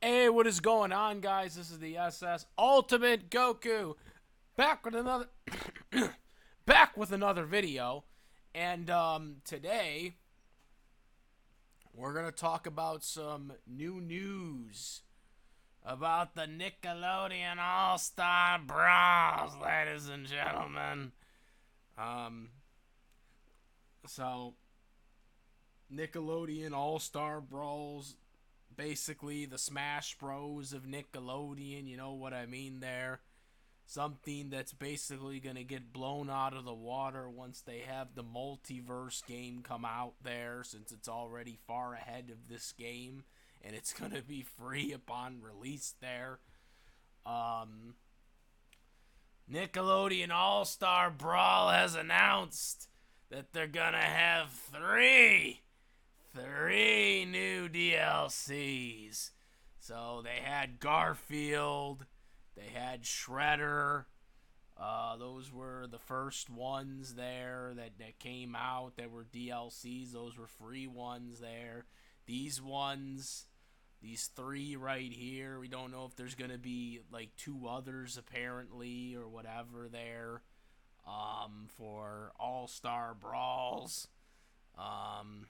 Hey, what is going on, guys? This is the SS Ultimate Goku, back with another back with another video, and today we're gonna talk about some new news about the Nickelodeon All Star Bros, ladies and gentlemen. Um, so Nickelodeon All Star Bros, basically the Smash Bros of Nickelodeon. You know what I mean there. Something that's basically going to get blown out of the water once they have the multiverse game come out there, since it's already far ahead of this game and it's going to be free upon release there. Um, Nickelodeon All Star Brawl has announced that they're going to have three new DLCs. So they had Garfield, they had Shredder. Those were the first ones there that came out that were DLCs. Those were free ones there. These ones, these three right here, we don't know if there's going to be like two others apparently or whatever there for All Star Brawls. Um,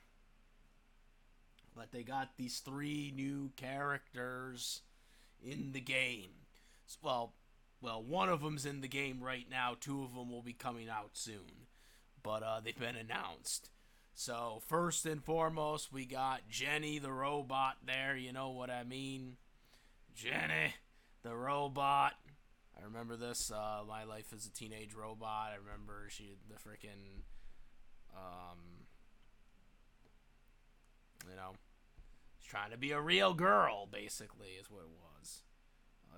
but they got these three new characters in the game. Well, one of them's in the game right now. Two of them will be coming out soon, but they've been announced. So first and foremost, we got Jenny the robot there. You know what I mean? Jenny the robot. I remember this. My life as a teenage robot. I remember she the freaking, um, you know, she's trying to be a real girl. Basically, is what it was.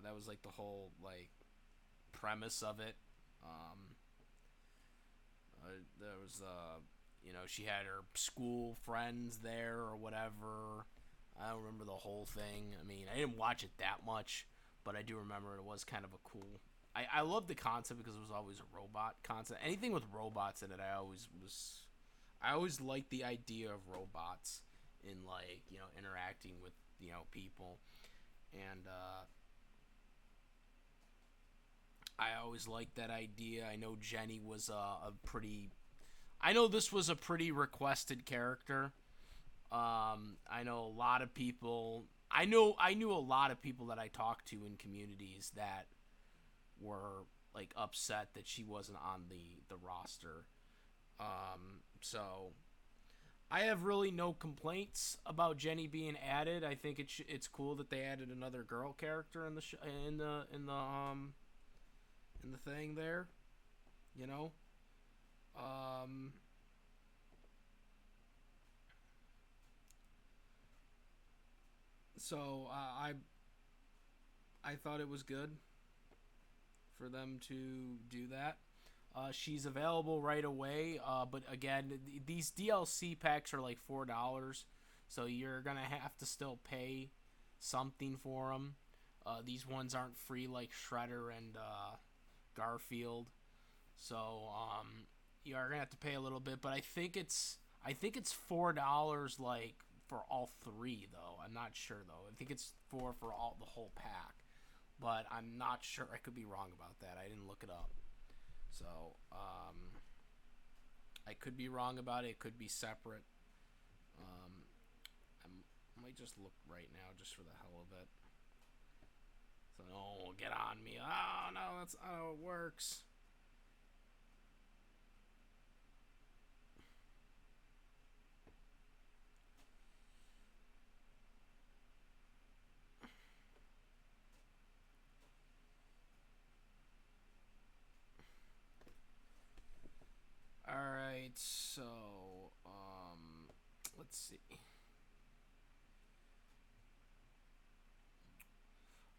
That was like the whole like premise of it. Um, there was she had her school friends there or whatever. I don't remember the whole thing. I mean, I didn't watch it that much, but I do remember it was kind of a cool. I love the concept because it was always a robot concept. Anything with robots in it, I always liked the idea of robots in, like, interacting with people, and I always liked that idea. I know Jenny was a pretty. I know this was a pretty requested character. I know a lot of people. I knew a lot of people that I talked to in communities that were like upset that she wasn't on the roster. So I have really no complaints about Jenny being added. I think it's cool that they added another girl character in the in the thing there. You know. Um, so I thought it was good for them to do that. She's available right away, but again, these DLC packs are like $4, so you're gonna have to still pay something for them. These ones aren't free like Shredder and Garfield, so you are gonna have to pay a little bit. But I think it's $4 like for all three though. I'm not sure though. I think it's for all the whole pack, but I'm not sure. I could be wrong about that. I didn't look it up. So, I could be wrong about it. It could be separate. Um, I might just look right now just for the hell of it. So, no, get on me. Oh, no, that's how it works. Alright, so, let's see.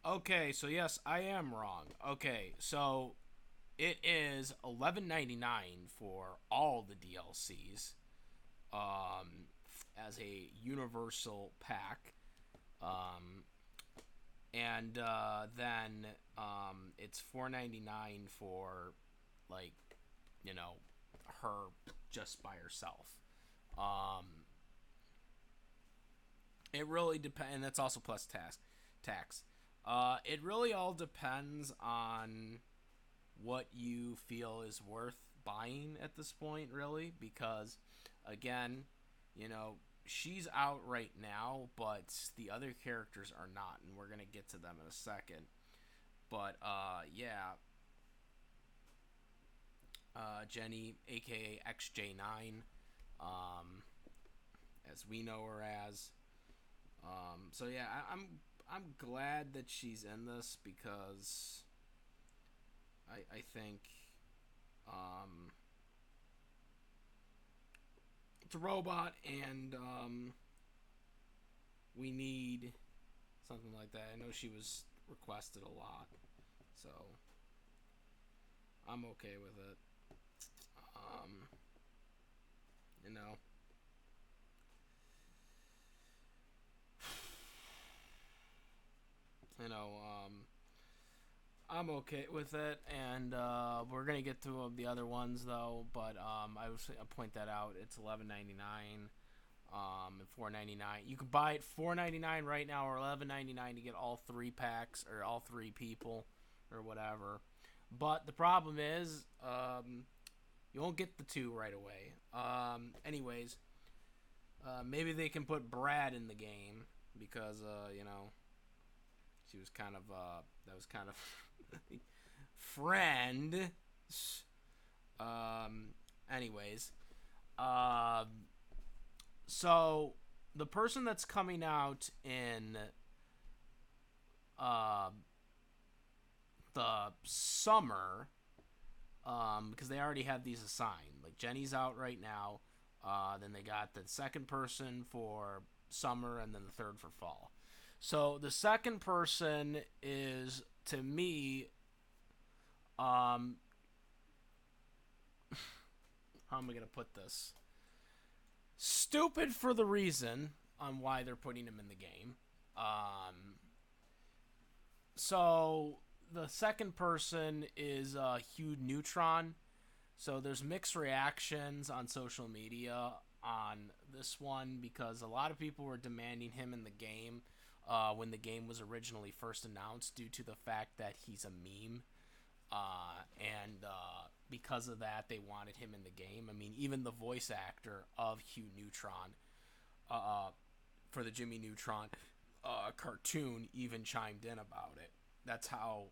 Okay, so yes, I am wrong. Okay, so it is $11.99 for all the DLCs, um, as a universal pack. Um, and then it's $4.99 for, like, you know her just by herself. Um, it really depends, and that's also plus tax. tax. It really all depends on what you feel is worth buying at this point, really, because again, you know, she's out right now, but the other characters are not, and we're gonna get to them in a second. But yeah, Jenny, aka XJ9, um, as we know her as. So yeah, I'm glad that she's in this because I think um, it's a robot and we need something like that. I know she was requested a lot, so I'm okay with it. Um, you know, you know, I'm okay with it, and we're gonna get to the other ones though. But I'll point that out. It's $11.99, and $4.99. You can buy it $4.99 right now, or $11.99 to get all 3 packs or all 3 people, or whatever. But the problem is, you won't get the 2 right away. Anyways, maybe they can put Brad in the game because you know, she was kind of that was kind of friend. Anyways, uh, so the person that's coming out in uh, the summer, because they already have these assigned. Like Jenny's out right now. Then they got the second person for summer, and then the third for fall. So the second person is, to me, um, how am I gonna put this? Stupid for the reason on why they're putting him in the game. So the second person is Hugh Neutron. So there's mixed reactions on social media on this one because a lot of people were demanding him in the game when the game was originally first announced due to the fact that he's a meme. And because of that, they wanted him in the game. I mean, even the voice actor of Hugh Neutron uh, for the Jimmy Neutron cartoon even chimed in about it. That's how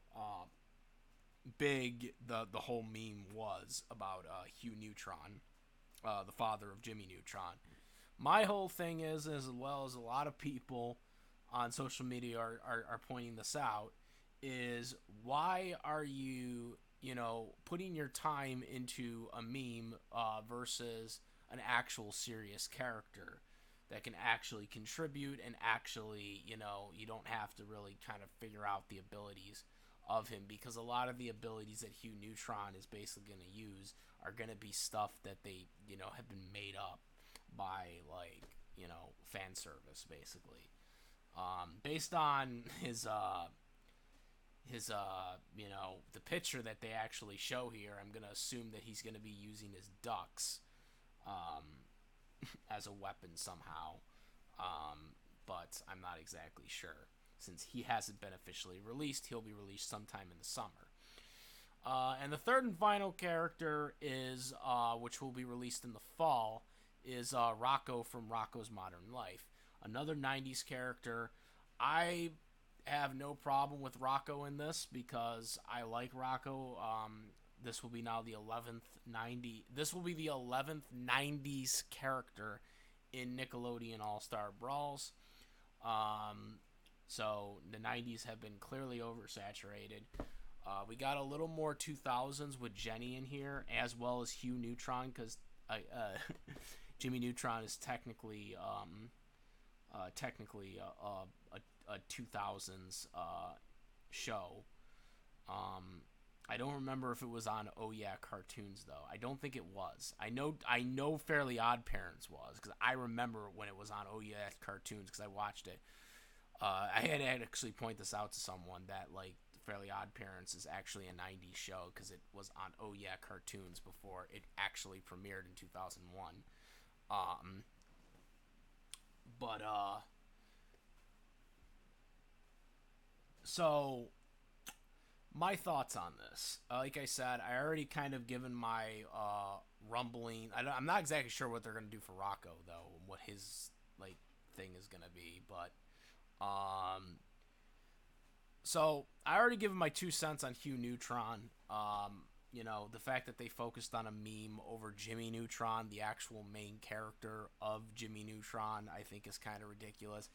big the whole meme was about Hugh Neutron, the father of Jimmy Neutron. My whole thing is, as well as a lot of people on social media are pointing this out, is why are you, you know, putting your time into a meme versus an actual serious character that can actually contribute and actually, you know, you don't have to really kind of figure out the abilities of him because a lot of the abilities that Hugh Neutron is basically going to use are going to be stuff that they, you know, have been made up by, like, you know, fan service basically. Based on his you know, the picture that they actually show here, I'm going to assume that he's going to be using his ducks um as a weapon somehow. But I'm not exactly sure. Since he hasn't been officially released, he'll be released sometime in the summer. And the third and final character is, which will be released in the fall, is Rocco from Rocco's Modern Life. Another 90s character. I have no problem with Rocco in this because I like Rocco. This will be now the 11th 90. This will be the 11th 90s character in Nickelodeon All-Star Brawls. So the 90s have been clearly oversaturated. We got a little more 2000s with Jenny in here, as well as Hugh Neutron, because Jimmy Neutron is technically a 2000s show. I don't remember if it was on Oh Yeah Cartoons though. I don't think it was. I know Fairly Odd Parents was because I remember when it was on Oh Yeah Cartoons because I watched it. I had to actually point this out to someone that like Fairly Odd Parents is actually a 90s show because it was on Oh Yeah Cartoons before it actually premiered in 2001. But So my thoughts on this. Like I said, I already kind of given my rumbling. I'm not exactly sure what they're gonna do for Rocco though, and what his like thing is gonna be. But so I already given my 2 cents on Hugh Neutron. The fact that they focused on a meme over Jimmy Neutron, the actual main character of Jimmy Neutron, I think is kind of ridiculous.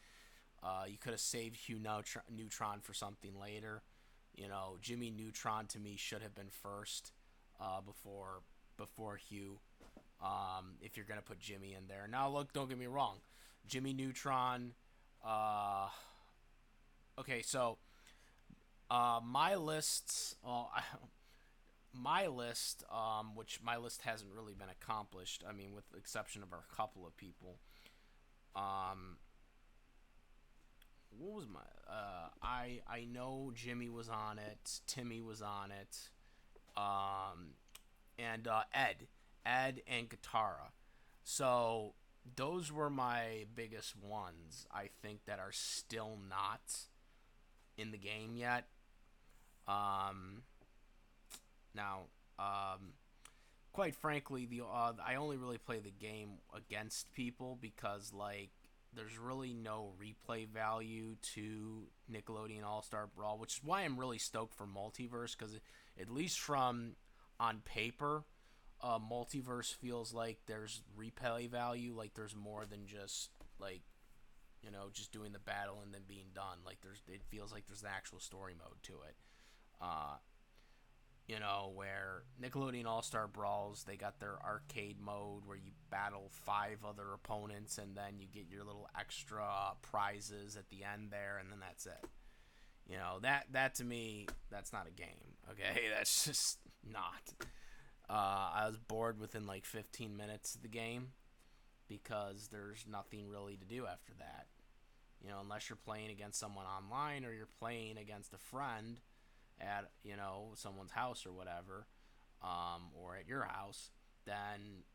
You could have saved Hugh Neutron for something later. Jimmy Neutron to me should have been first before Hugh. If you're gonna put Jimmy in there, now look, don't get me wrong, Jimmy Neutron. Uh, okay, so my lists. My list, which my list hasn't really been accomplished. I mean, with the exception of a couple of people. Um, what was my? I know Jimmy was on it. Timmy was on it. Um, and Ed and Katara. So those were my biggest ones. I think that are still not in the game yet. Um, now, quite frankly, the I only really play the game against people because like there's really no replay value to Nickelodeon All Star Brawl, which is why I'm really stoked for Multiverse because at least from on paper, Multiverse feels like there's replay value, like there's more than just like just doing the battle and then being done. Like it feels like there's an actual story mode to it. Uh, where Nickelodeon All Star Brawls, they got their arcade mode where you battle 5 other opponents and then you get your little extra prizes at the end there, and then that's it. That to me, that's not a game. Okay, that's just not. I was bored within like 15 minutes of the game because there's nothing really to do after that. Unless you're playing against someone online or you're playing against a friend at someone's house or whatever, or at your house, then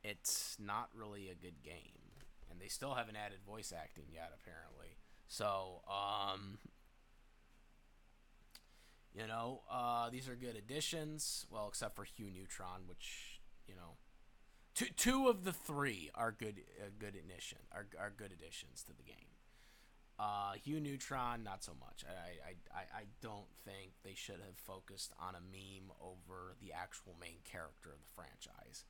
it's not really a good game. And they still haven't added voice acting yet, apparently. So, these are good additions. Well, except for Hugh Neutron, which two of the three are good additions to the game. Hugh Neutron, not so much. I don't think they should have focused on a meme over the actual main character of the franchise.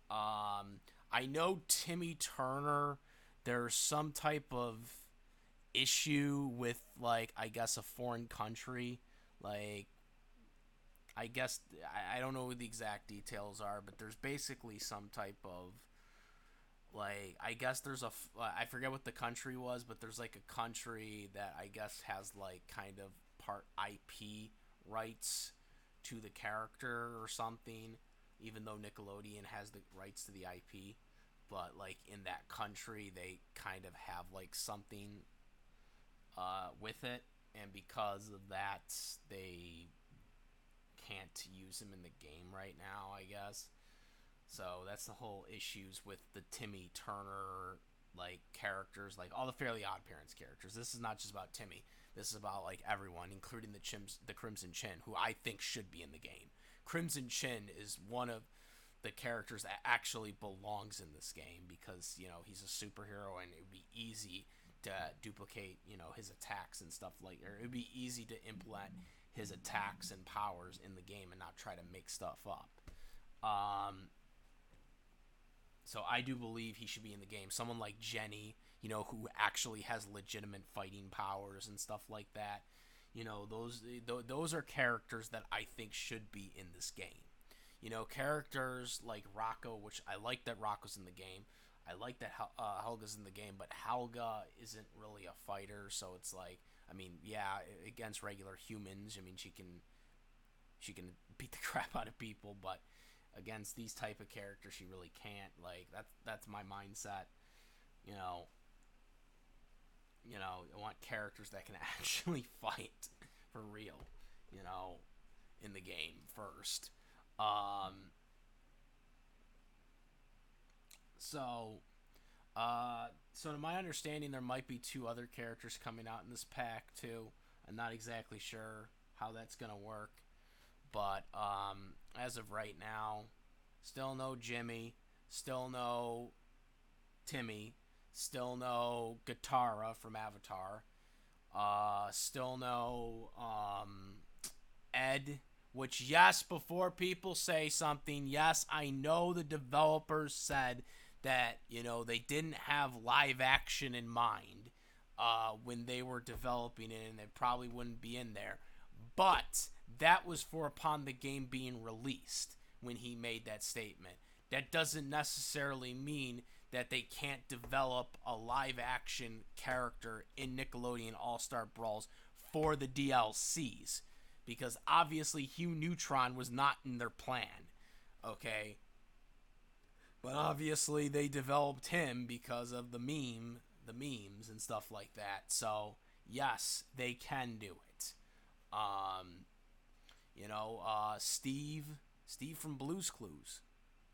I know Timmy Turner, there's some type of issue with, like, I guess a foreign country. Like, I guess, I don't know what the exact details are, but there's basically some type of like I guess there's I forget what the country was, but there's like a country that I guess has like kind of part IP rights to the character or something, even though Nickelodeon has the rights to the IP. But like in that country, they kind of have like something with it, and because of that, they can't use him in the game right now, I guess. So that's the whole issues with the Timmy Turner like characters, like all the Fairly Odd Parents characters. This is not just about Timmy. This is about like everyone, including the Crimson Chin, who I think should be in the game. Crimson Chin is one of the characters that actually belongs in this game because he's a superhero and it would be easy to duplicate his attacks and stuff like, or it would be easy to implement his attacks and powers in the game and not try to make stuff up. So I do believe he should be in the game. Someone like Jenny, who actually has legitimate fighting powers and stuff like that. Those are characters that I think should be in this game. Characters like Rocco, which I like that Rocco's in the game. I like that Helga's in the game, but Helga isn't really a fighter, so it's like, I mean, yeah, against regular humans, I mean, she can beat the crap out of people, but against these type of characters she really can't. Like that's my mindset. I want characters that can actually fight for real, in the game first. um so so to my understanding, there might be 2 other characters coming out in this pack too. I'm not exactly sure how that's going to work. But as of right now, still no Jimmy, still no Timmy, still no Katara from Avatar, still no Ed. Which, yes, before people say something, yes, I know the developers said that, they didn't have live action in mind when they were developing it, and it probably wouldn't be in there. But that was for upon the game being released when he made that statement. That doesn't necessarily mean that they can't develop a live action character in Nickelodeon All-Star Brawls for the DLCs. Because obviously Hugh Neutron was not in their plan. Okay? But obviously they developed him because of the memes and stuff like that. So, yes, they can do it. Steve from Blue's Clues.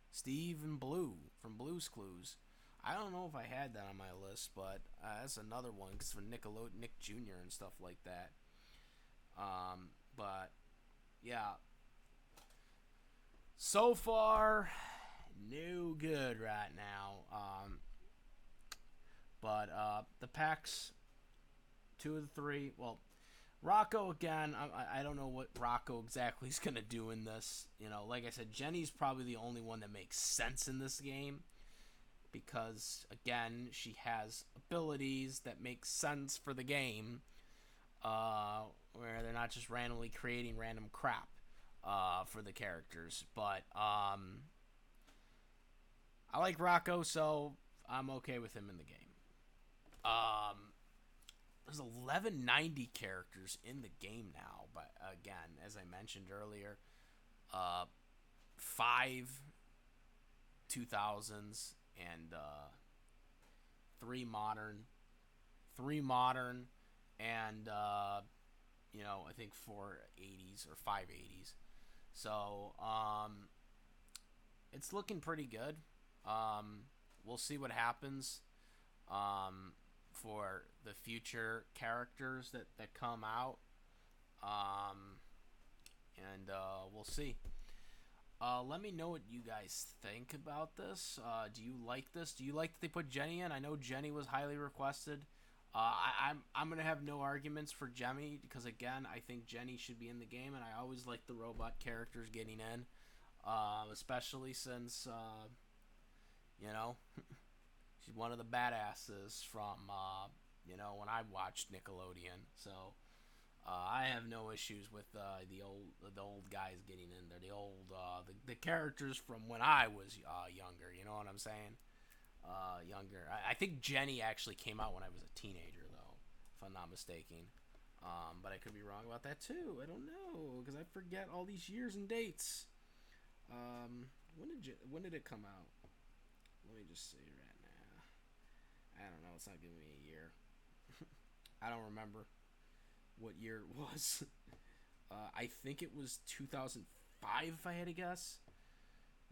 Steve and Blue from Blue's Clues. I don't know if I had that on my list, but that's another one because for Nickelodeon, Nick Jr. and stuff like that. But yeah, so far, no good right now. But the packs, 2 of the 3. Well, Rocco again. I don't know what Rocco exactly is gonna do in this. Like I said, Jenny's probably the only one that makes sense in this game because again, she has abilities that make sense for the game. Where they're not just randomly creating random crap for the characters. But I like Rocco, so I'm okay with him in the game. There's 1190 characters in the game now, but again, as I mentioned earlier, 5 2000s and 3 modern, and I think 4 80s or 5 80s. So it's looking pretty good. We'll see what happens for the future characters that come out, and we'll see. Let me know what you guys think about this. Do you like this? Do you like that they put Jenny in? I know Jenny was highly requested. I'm gonna have no arguments for Jenny because again, I think Jenny should be in the game, and I always like the robot characters getting in, especially since she's one of the badasses from when I watched Nickelodeon. So I have no issues with the old guys getting in there. The old the characters from when I was younger. You know what I'm saying? Younger. I think Jenny actually came out when I was a teenager, though, if I'm not mistaken. But I could be wrong about that too. I don't know because I forget all these years and dates. When did it come out? Let me just see right now. I don't know. It's not giving me a year. I don't remember what year it was. I think it was 2005. If I had to guess,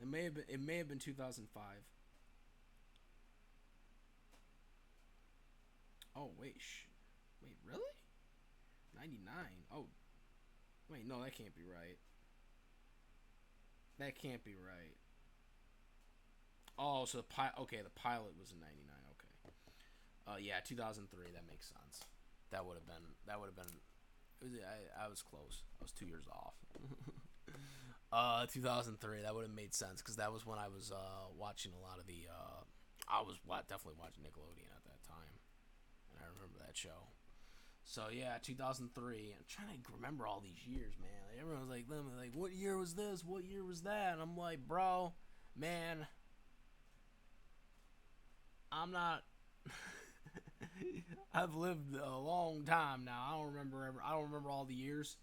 it may have been 2005. Oh, wait, really? 99? Oh, wait, no, that can't be right. That can't be right. Oh, so the pilot was in 99, okay. Yeah, 2003, that makes sense. That would have been, I was close. I was 2 years off. 2003, that would have made sense, because that was when I was watching a lot of the, I was definitely watching Nickelodeon at that time. I remember that show. So yeah, 2003. I'm trying to remember all these years, man. Like, everyone was like, what year was this? What year was that? And I'm like, bro, man, I'm not. I've lived a long time now. I don't remember all the years.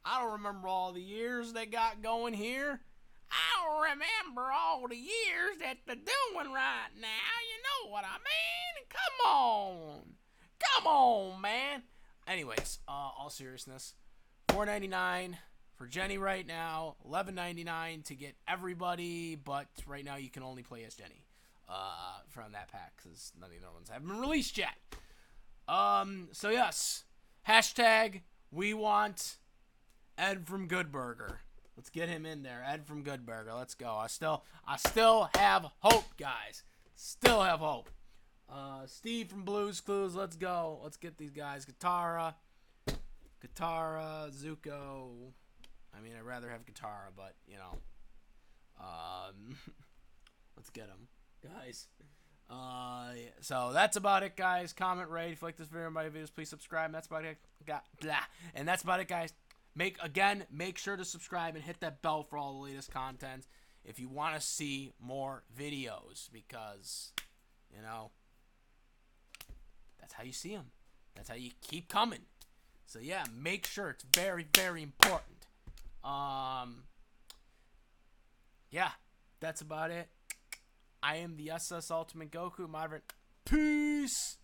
I don't remember all the years they got going here. I don't remember all the years that they're doing right now. You know what I mean? Come on, man. Anyways, all seriousness, $4.99 for Jenny right now, $11.99 to get everybody, but right now you can only play as Jenny from that pack because none of the other ones haven't been released yet. So yes, hashtag We want Ed from Good Burger. Let's get him in there. Ed from Good Burger. Let's go. I still have hope, guys. Still have hope. Steve from Blues Clues. Let's go. Let's get these guys. Katara, Zuko. I mean, I'd rather have Katara, but you know. Let's get them, guys. So that's about it, guys. Comment, rate. If you like this video, my videos, please subscribe. That's about it. And that's about it, guys. Make sure to subscribe and hit that bell for all the latest content if you want to see more videos, because you know that's how you see them. That's how you keep coming. So yeah, make sure. It's very, very important. Yeah, that's about it. I am the SS Ultimate Goku. Moderate. Peace.